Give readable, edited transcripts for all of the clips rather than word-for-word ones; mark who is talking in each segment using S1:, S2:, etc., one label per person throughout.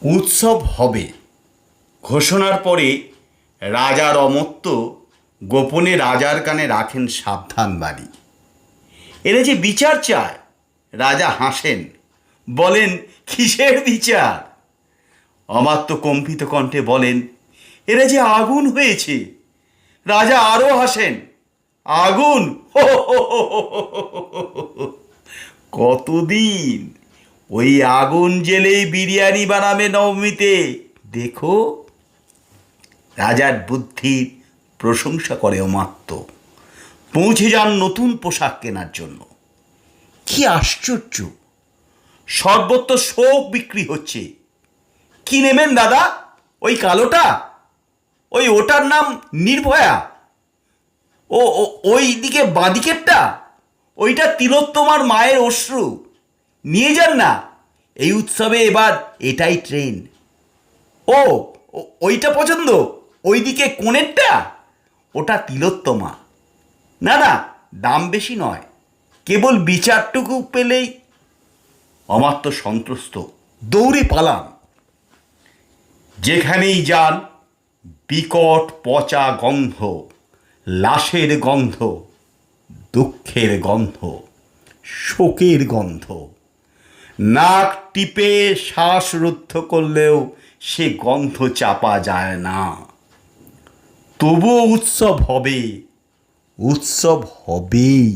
S1: উৎসব হবে ঘোষণার পরে রাজার অমর্ত্য গোপনে রাজার কানে রাখেন সাবধান বাণী। এরা যে বিচার চায়। রাজা হাসেন, বলেন, কিসের বিচার? অমাত্য কম্পিত কণ্ঠে বলেন, এরা যে আগুন হয়েছে। রাজা আরো হাসেন, আগুন? হো হো হো হো হো হো। কতদিন ওই আগুন জেলেই বিরিয়ানি বানাবে নবমীতে, দেখো। রাজার বুদ্ধির প্রশংসা করে অমাত্য। পৌঁছে যান নতুন পোশাক কেনার জন্য। কি আশ্চর্য, সর্বত্র শোক বিক্রি হচ্ছে। কি নেবেন দাদা? ওই কালোটা? ওটার নাম নির্ভয়া? ওই দিকে বাঁদিকেরটা? ওইটা তিলোত্তমার মায়ের অশ্রু। নিয়ে যান না, এই উৎসবে এবার এটাই ট্রেন। ওইটা পছন্দ? ওইদিকে কোণেরটা? ওটা তিলোত্তমা। না না, দাম বেশি নয়, কেবল বিচারটুকু পেলেই। অমাত্য সন্ত্রস্ত, দৌড়ে পালান। যেখানেই যান বিকট পচা গন্ধ, লাশের গন্ধ, দুঃখের গন্ধ, শোকের গন্ধ। নাক টিপে শ্বাসরুদ্ধ করলেও সে গন্ধ চাপা যায় না। তবুও উৎসব হবে, উৎসব হবেই।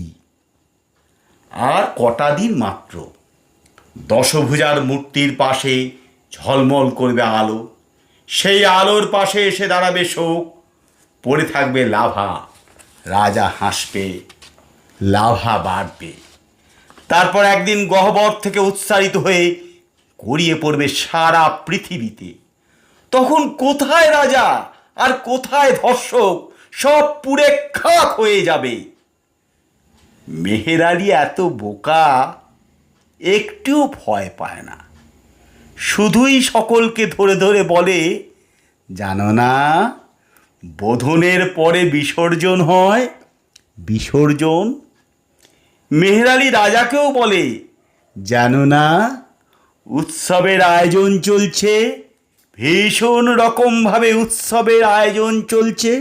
S1: আর কটা দিন মাত্র। দশভুজার মূর্তির পাশে ঝলমল করবে আলো। সেই আলোর পাশে এসে দাঁড়াবে শোক, পড়ে থাকবে লাভা। রাজা হাসবে, লাভা বাড়বে। তারপর একদিন গহ্বর থেকে উৎসারিত হয়ে গড়িয়ে পড়বে সারা পৃথিবীতে। তখন কোথায় রাজা আর কোথায় ধর্ষক? সব পুড়ে খাক হয়ে যাবে। মেহের আলী এত বোকা, একটুও ভয় পায় না। শুধুই সকলকে ধরে ধরে বলে, জানো না, বোধনের পরে বিসর্জন হয়, বিসর্জন। মেহের আলী রাজাকেও বলে, জানো না, উৎসবের আয়োজন চলছে, ভীষণ রকমভাবে উৎসবের আয়োজন চলছে।